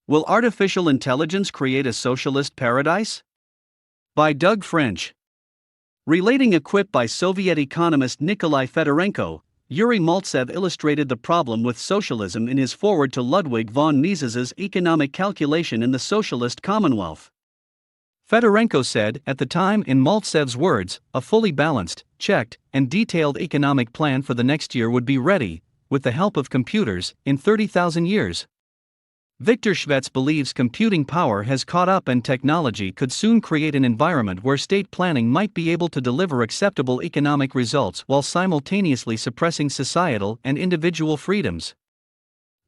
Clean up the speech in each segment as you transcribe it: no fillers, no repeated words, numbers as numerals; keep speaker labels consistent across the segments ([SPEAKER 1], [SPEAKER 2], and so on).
[SPEAKER 1] Will artificial intelligence create a socialist paradise? By Doug French. Relating a quip by Soviet economist Nikolai Fedorenko, Yuri Maltsev illustrated the problem with socialism in his foreword to Ludwig von Mises's Economic Calculation in the Socialist Commonwealth. Fedorenko said, at the time, in Maltsev's words, a fully balanced, checked, and detailed economic plan for the next year would be ready, with the help of computers, in 30,000 years. Victor Schvetz believes computing power has caught up and technology could soon create an environment where state planning might be able to deliver acceptable economic results while simultaneously suppressing societal and individual freedoms.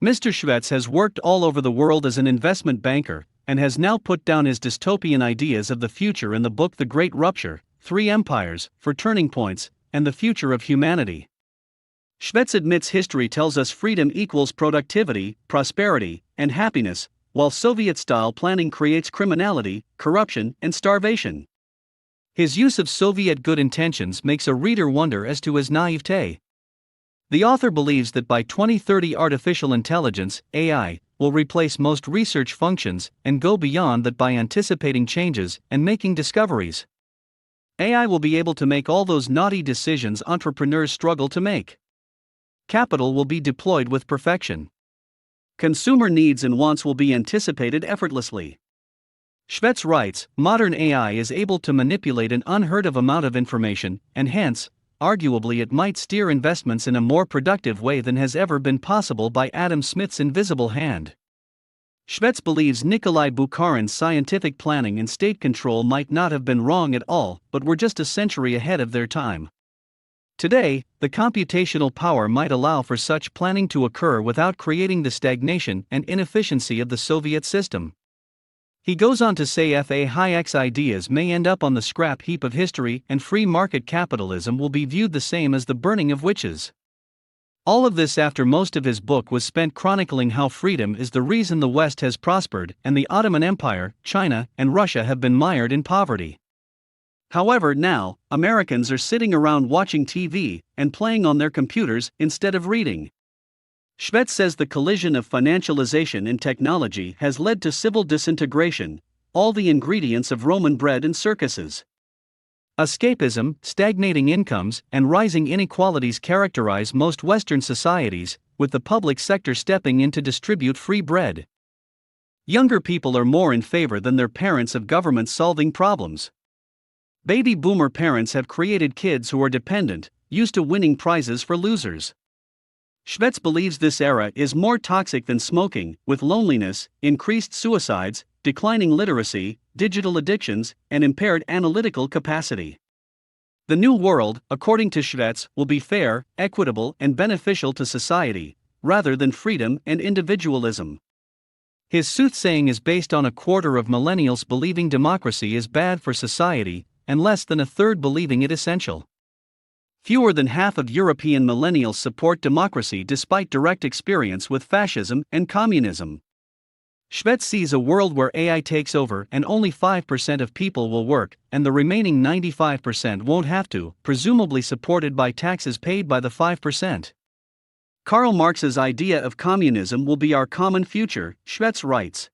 [SPEAKER 1] Mr. Schvetz has worked all over the world as an investment banker, and has now put down his dystopian ideas of the future in the book The Great Rupture, Three Empires, for Turning Points, and the Future of Humanity. Schvetz admits history tells us freedom equals productivity, prosperity, and happiness, while Soviet-style planning creates criminality, corruption, and starvation. His use of Soviet good intentions makes a reader wonder as to his naivete. The author believes that by 2030 artificial intelligence, AI, will replace most research functions and go beyond that by anticipating changes and making discoveries. AI will be able to make all those naughty decisions entrepreneurs struggle to make. Capital will be deployed with perfection. Consumer needs and wants will be anticipated effortlessly. Schvetz writes, modern AI is able to manipulate an unheard of amount of information, and hence, arguably it might steer investments in a more productive way than has ever been possible by Adam Smith's invisible hand. Schvetz believes Nikolai Bukharin's scientific planning and state control might not have been wrong at all, but were just a century ahead of their time. Today, the computational power might allow for such planning to occur without creating the stagnation and inefficiency of the Soviet system. He goes on to say F.A. Hayek's ideas may end up on the scrap heap of history, and free market capitalism will be viewed the same as the burning of witches. All of this after most of his book was spent chronicling how freedom is the reason the West has prospered and the Ottoman Empire, China, and Russia have been mired in poverty. However, now, Americans are sitting around watching TV and playing on their computers instead of reading. Schvetz says the collision of financialization and technology has led to civil disintegration, all the ingredients of Roman bread and circuses. Escapism, stagnating incomes, and rising inequalities characterize most Western societies, with the public sector stepping in to distribute free bread. Younger people are more in favor than their parents of governments solving problems. Baby boomer parents have created kids who are dependent, used to winning prizes for losers. Schvetz believes this era is more toxic than smoking, with loneliness, increased suicides, declining literacy, digital addictions, and impaired analytical capacity. The new world, according to Schvetz, will be fair, equitable, and beneficial to society, rather than freedom and individualism. His soothsaying is based on a quarter of millennials believing democracy is bad for society, and less than a third believing it essential. Fewer than half of European millennials support democracy despite direct experience with fascism and communism. Schvetz sees a world where AI takes over and only 5% of people will work, and the remaining 95% won't have to, presumably supported by taxes paid by the 5%. Karl Marx's idea of communism will be our common future, Schvetz writes.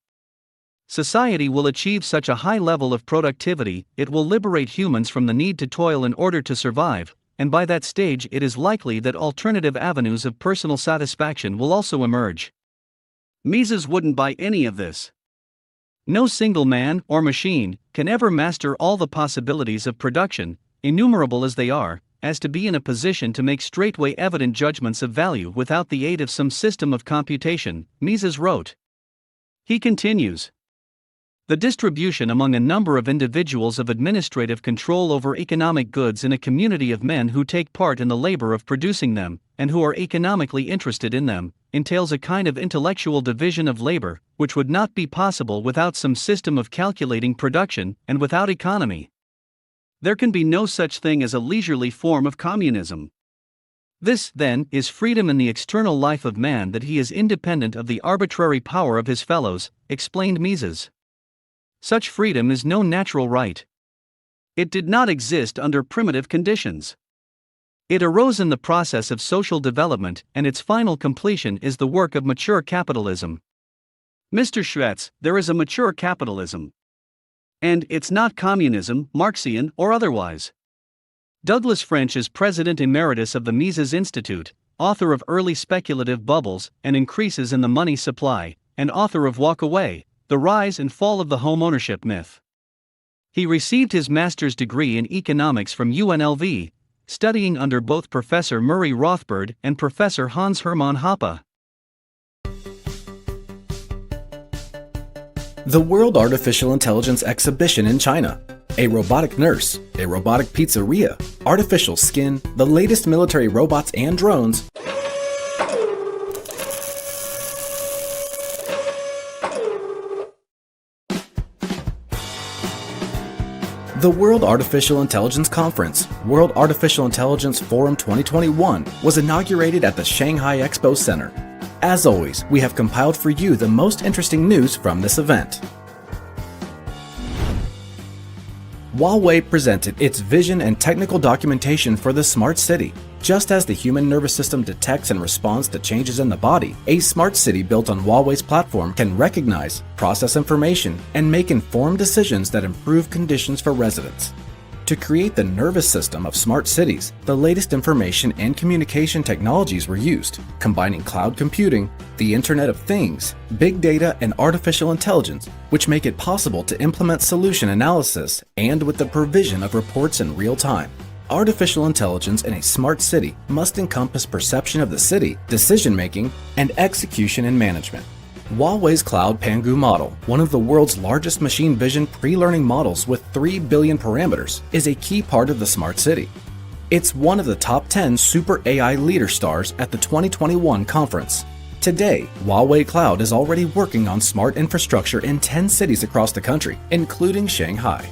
[SPEAKER 1] Society will achieve such a high level of productivity, it will liberate humans from the need to toil in order to survive, and by that stage it is likely that alternative avenues of personal satisfaction will also emerge. Mises wouldn't buy any of this. No single man or machine can ever master all the possibilities of production, innumerable as they are, as to be in a position to make straightway evident judgments of value without the aid of some system of computation, Mises wrote. He continues. The distribution among a number of individuals of administrative control over economic goods in a community of men who take part in the labor of producing them, and who are economically interested in them, entails a kind of intellectual division of labor, which would not be possible without some system of calculating production and without economy. There can be no such thing as a leisurely form of communism. This, then, is freedom in the external life of man, that he is independent of the arbitrary power of his fellows, explained Mises. Such freedom is no natural right. It did not exist under primitive conditions. It arose in the process of social development, and its final completion is the work of mature capitalism. Mr. Schwetz, there is a mature capitalism. And it's not communism, Marxian, or otherwise. Douglas French is President Emeritus of the Mises Institute, author of Early Speculative Bubbles and Increases in the Money Supply, and author of Walk Away, The Rise and Fall of the Home Ownership Myth. He received his master's degree in economics from UNLV, studying under both Professor Murray Rothbard and Professor Hans Hermann Hoppe.
[SPEAKER 2] The World Artificial Intelligence Exhibition in China. A robotic nurse, a robotic pizzeria, artificial skin, the latest military robots and drones. The World Artificial Intelligence Conference, World Artificial Intelligence Forum 2021, was inaugurated at the Shanghai Expo Center. As always, we have compiled for you the most interesting news from this event. Huawei presented its vision and technical documentation for the smart city. Just as the human nervous system detects and responds to changes in the body, a smart city built on Huawei's platform can recognize, process information, and make informed decisions that improve conditions for residents. To create the nervous system of smart cities, the latest information and communication technologies were used, combining cloud computing, the Internet of Things, big data, and artificial intelligence, which make it possible to implement solution analysis and with the provision of reports in real time. Artificial intelligence in a smart city must encompass perception of the city, decision-making, and execution and management. Huawei's Cloud Pangu model, one of the world's largest machine vision pre-learning models with 3 billion parameters, is a key part of the smart city. It's one of the top 10 super AI leader stars at the 2021 conference. Today, Huawei Cloud is already working on smart infrastructure in 10 cities across the country, including Shanghai.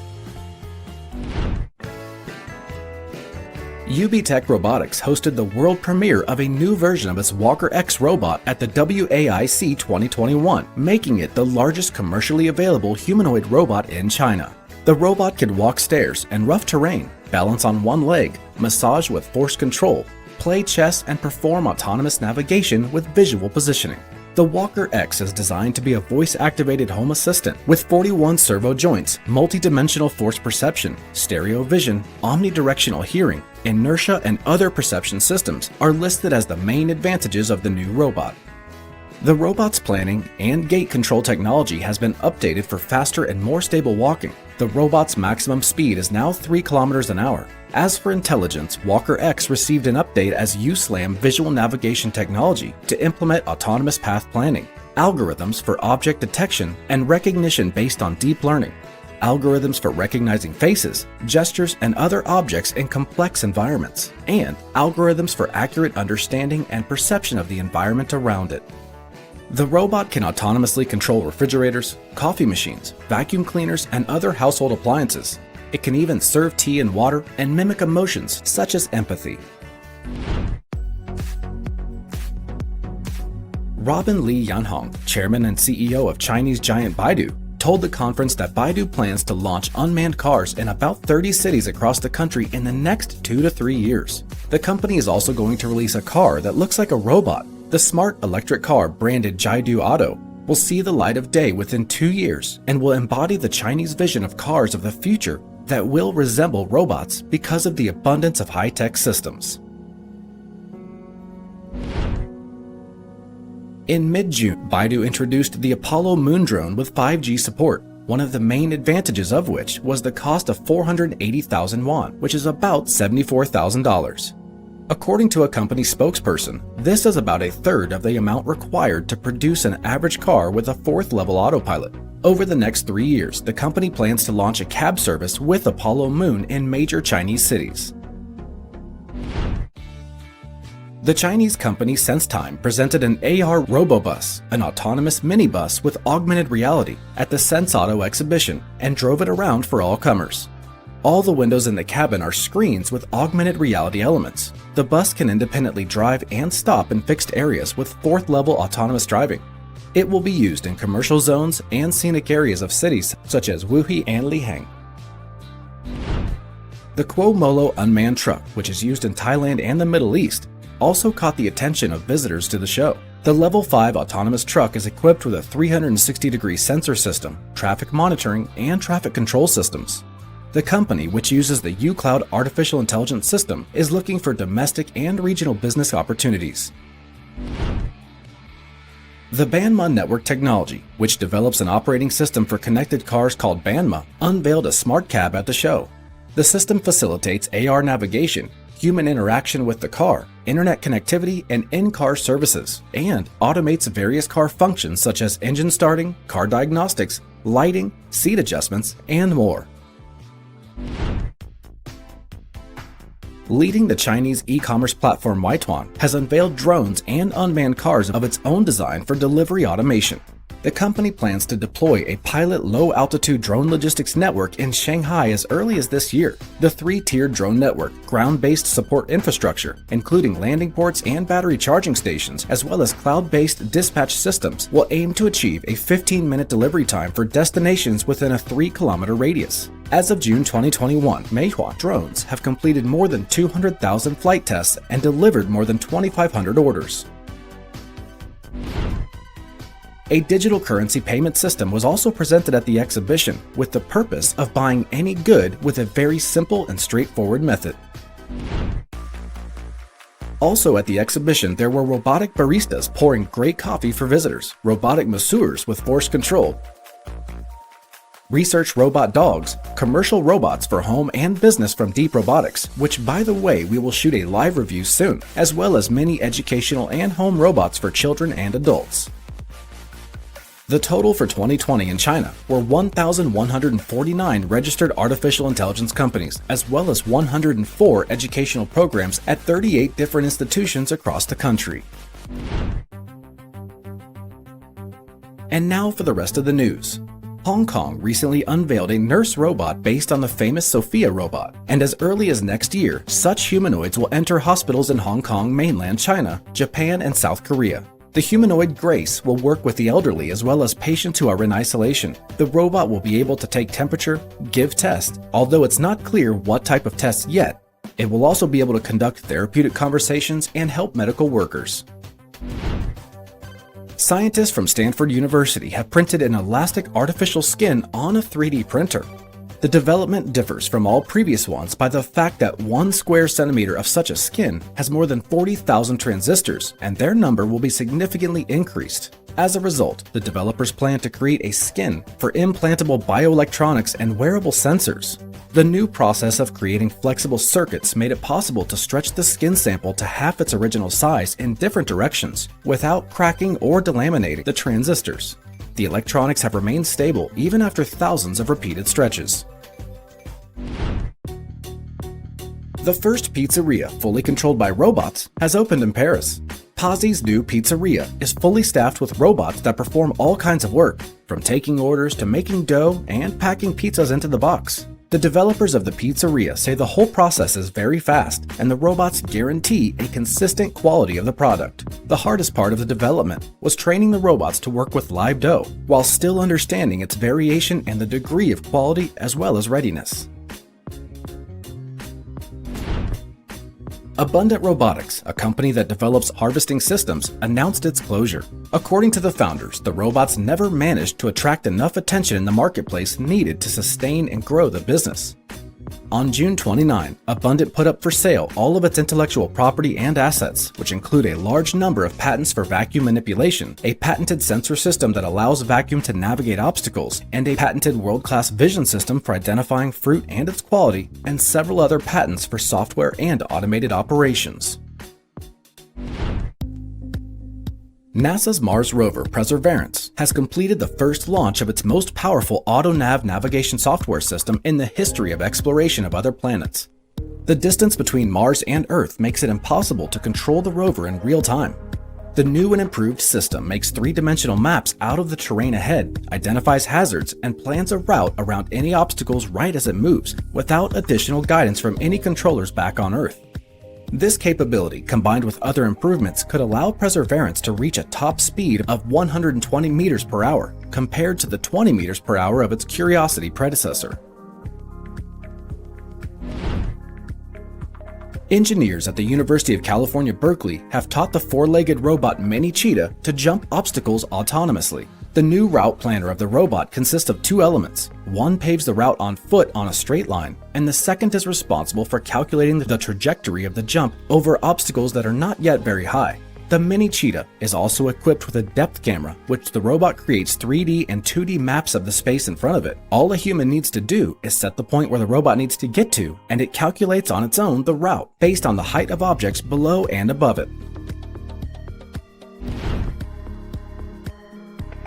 [SPEAKER 2] UBTech Robotics hosted the world premiere of a new version of its Walker X robot at the WAIC 2021, making it the largest commercially available humanoid robot in China. The robot can walk stairs and rough terrain, balance on one leg, massage with force control, play chess, and perform autonomous navigation with visual positioning. The Walker X is designed to be a voice-activated home assistant with 41 servo joints, multi-dimensional force perception, stereo vision, omnidirectional hearing, inertia, and other perception systems are listed as the main advantages of the new robot. The robot's planning and gait control technology has been updated for faster and more stable walking. The robot's maximum speed is now 3 kilometers an hour. As for intelligence, Walker X received an update as USLAM visual navigation technology to implement autonomous path planning, algorithms for object detection and recognition based on deep learning, algorithms for recognizing faces, gestures, and other objects in complex environments, and algorithms for accurate understanding and perception of the environment around it. The robot can autonomously control refrigerators, coffee machines, vacuum cleaners, and other household appliances. It can even serve tea and water and mimic emotions such as empathy. Robin Li Yanhong, chairman and CEO of Chinese giant Baidu, told the conference that Baidu plans to launch unmanned cars in about 30 cities across the country in the next 2 to 3 years. The company is also going to release a car that looks like a robot. The smart electric car branded Jidu Auto will see the light of day within 2 years and will embody the Chinese vision of cars of the future that will resemble robots because of the abundance of high-tech systems. In mid-June, Baidu introduced the Apollo moon drone with 5G support, one of the main advantages of which was the cost of 480,000 yuan, which is about $74,000. According to a company spokesperson, this is about a third of the amount required to produce an average car with a 4th-level autopilot. Over the next 3 years, the company plans to launch a cab service with Apollo Moon in major Chinese cities. The Chinese company SenseTime presented an AR Robobus, an autonomous minibus with augmented reality, at the Sense Auto exhibition and drove it around for all comers. All the windows in the cabin are screens with augmented reality elements. The bus can independently drive and stop in fixed areas with 4th-level autonomous driving. It will be used in commercial zones and scenic areas of cities such as Wuhi and Lihang. The Quo Molo unmanned truck, which is used in Thailand and the Middle East, also caught the attention of visitors to the show. The Level 5 autonomous truck is equipped with a 360-degree sensor system, traffic monitoring, and traffic control systems. The company, which uses the uCloud artificial intelligence system, is looking for domestic and regional business opportunities. The Banma Network Technology, which develops an operating system for connected cars called Banma, unveiled a smart cab at the show. The system facilitates AR navigation, human interaction with the car, internet connectivity, and in-car services, and automates various car functions such as engine starting, car diagnostics, lighting, seat adjustments, and more. Leading the Chinese e-commerce platform Meituan has unveiled drones and unmanned cars of its own design for delivery automation. The company plans to deploy a pilot low-altitude drone logistics network in Shanghai as early as this year. The three-tiered drone network, ground-based support infrastructure, including landing ports and battery charging stations, as well as cloud-based dispatch systems, will aim to achieve a 15-minute delivery time for destinations within a 3-kilometer radius. As of June 2021, Meituan drones have completed more than 200,000 flight tests and delivered more than 2,500 orders. A digital currency payment system was also presented at the exhibition with the purpose of buying any good with a very simple and straightforward method. Also at the exhibition, there were robotic baristas pouring great coffee for visitors, robotic masseurs with force control, research robot dogs, commercial robots for home and business from Deep Robotics, which by the way we will shoot a live review soon, as well as many educational and home robots for children and adults. The total for 2020 in China were 1,149 registered artificial intelligence companies, as well as 104 educational programs at 38 different institutions across the country. And now for the rest of the news. Hong Kong recently unveiled a nurse robot based on the famous Sophia robot, and as early as next year, such humanoids will enter hospitals in Hong Kong, mainland China, Japan, and South Korea. The humanoid Grace will work with the elderly as well as patients who are in isolation. The robot will be able to take temperature, give tests, although it's not clear what type of tests yet. It will also be able to conduct therapeutic conversations and help medical workers. Scientists from Stanford University have printed an elastic artificial skin on a 3D printer. The development differs from all previous ones by the fact that 1 square centimeter of such a skin has more than 40,000 transistors, and their number will be significantly increased. As a result, the developers plan to create a skin for implantable bioelectronics and wearable sensors. The new process of creating flexible circuits made it possible to stretch the skin sample to half its original size in different directions without cracking or delaminating the transistors. The electronics have remained stable even after thousands of repeated stretches. The first pizzeria fully controlled by robots has opened in Paris. Pazzi's new pizzeria is fully staffed with robots that perform all kinds of work, from taking orders to making dough and packing pizzas into the box. The developers of the pizzeria say the whole process is very fast, and the robots guarantee a consistent quality of the product. The hardest part of the development was training the robots to work with live dough, while still understanding its variation and the degree of quality as well as readiness. Abundant Robotics, a company that develops harvesting systems, announced its closure. According to the founders, the robots never managed to attract enough attention in the marketplace needed to sustain and grow the business. On June 29, Abundant put up for sale all of its intellectual property and assets, which include a large number of patents for vacuum manipulation, a patented sensor system that allows vacuum to navigate obstacles, and a patented world-class vision system for identifying fruit and its quality, and several other patents for software and automated operations. NASA's Mars rover Perseverance has completed the first launch of its most powerful AutoNav navigation software system in the history of exploration of other planets. The distance between Mars and Earth makes it impossible to control the rover in real time. The new and improved system makes three-dimensional maps out of the terrain ahead, identifies hazards, and plans a route around any obstacles right as it moves, without additional guidance from any controllers back on Earth. This capability, combined with other improvements, could allow Perseverance to reach a top speed of 120 meters per hour, compared to the 20 meters per hour of its Curiosity predecessor. Engineers at the University of California, Berkeley have taught the four-legged robot Mini Cheetah to jump obstacles autonomously. The new route planner of the robot consists of two elements. One paves the route on foot on a straight line, and the second is responsible for calculating the trajectory of the jump over obstacles that are not yet very high. The Mini Cheetah is also equipped with a depth camera, which the robot creates 3D and 2D maps of the space in front of it. All a human needs to do is set the point where the robot needs to get to, and it calculates on its own the route, based on the height of objects below and above it.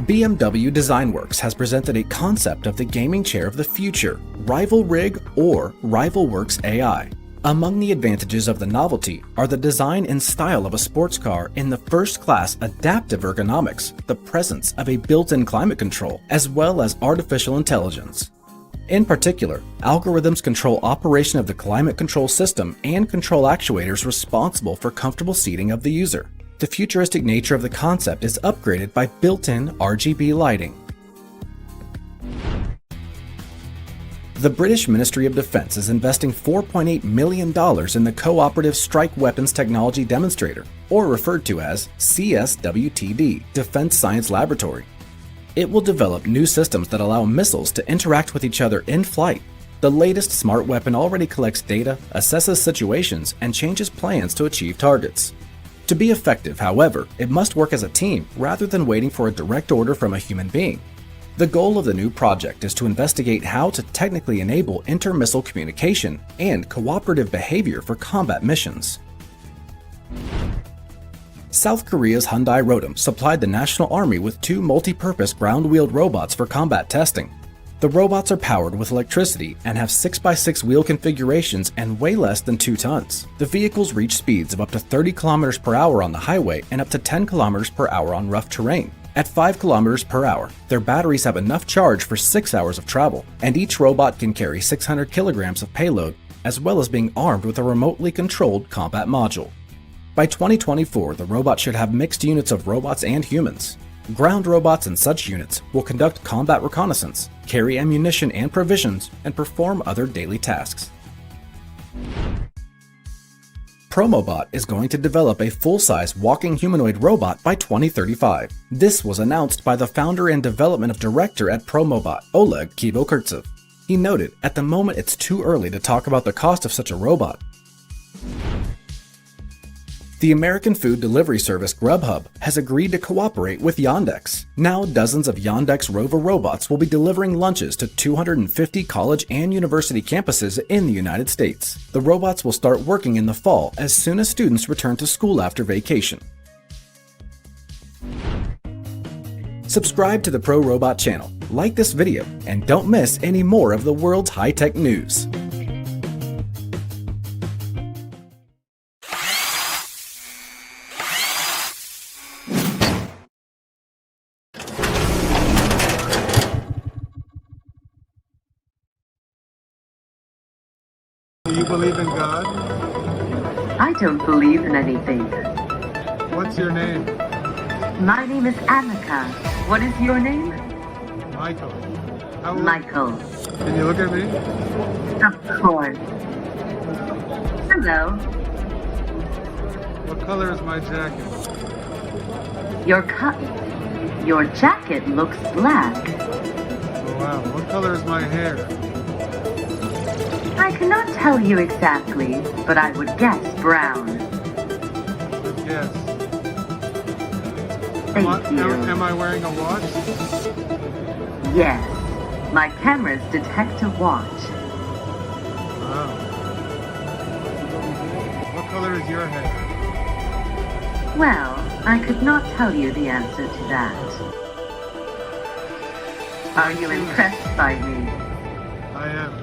[SPEAKER 2] BMW DesignWorks has presented a concept of the gaming chair of the future, Rival Rig or RivalWorks AI. Among the advantages of the novelty are the design and style of a sports car in the first-class adaptive ergonomics, the presence of a built-in climate control, as well as artificial intelligence. In particular, algorithms control operation of the climate control system and control actuators responsible for comfortable seating of the user. The futuristic nature of the concept is upgraded by built-in RGB lighting. The British Ministry of Defence is investing $4.8 million in the Cooperative Strike Weapons Technology Demonstrator, or referred to as CSWTD, Defense Science Laboratory. It will develop new systems that allow missiles to interact with each other in flight. The latest smart weapon already collects data, assesses situations, and changes plans to achieve targets. To be effective, however, it must work as a team rather than waiting for a direct order from a human being. The goal of the new project is to investigate how to technically enable inter-missile communication and cooperative behavior for combat missions. South Korea's Hyundai Rotem supplied the National Army with two multi-purpose ground-wheeled robots for combat testing. The robots are powered with electricity and have 6x6 wheel configurations and weigh less than 2 tons. The vehicles reach speeds of up to 30 km per hour on the highway and up to 10 km per hour on rough terrain. At 5 km per hour, their batteries have enough charge for 6 hours of travel, and each robot can carry 600 kilograms of payload, as well as being armed with a remotely controlled combat module. By 2024, the robot should have mixed units of robots and humans. Ground robots in such units will conduct combat reconnaissance, carry ammunition and provisions, and perform other daily tasks. Promobot is going to develop a full-size walking humanoid robot by 2035. This was announced by the founder and development director at Promobot, Oleg Kivokurtsev. He noted, "At the moment it's too early to talk about the cost of such a robot." The American food delivery service Grubhub has agreed to cooperate with Yandex. Now dozens of Yandex Rover robots will be delivering lunches to 250 college and university campuses in the United States. The robots will start working in the fall as soon as students return to school after vacation. Subscribe to the Pro Robot channel, like this video, and don't miss any more of the world's high-tech news.
[SPEAKER 3] Do you believe in God?
[SPEAKER 4] I don't believe in anything.
[SPEAKER 3] What's your name?
[SPEAKER 4] My name is Annika. What is your name?
[SPEAKER 3] Michael. How old?
[SPEAKER 4] Michael.
[SPEAKER 3] Can you look at me?
[SPEAKER 4] Of course. Hello.
[SPEAKER 3] What color is my jacket?
[SPEAKER 4] Your jacket looks black.
[SPEAKER 3] Oh, wow. What color is my hair?
[SPEAKER 4] I cannot tell you exactly, but I would guess brown.
[SPEAKER 3] Good guess.
[SPEAKER 4] Thank you.
[SPEAKER 3] Am I wearing a watch?
[SPEAKER 4] Yes. My cameras detect a watch.
[SPEAKER 3] Wow. What color is your hair?
[SPEAKER 4] Well, I could not tell you the answer to that. Are you impressed by me?
[SPEAKER 3] I am.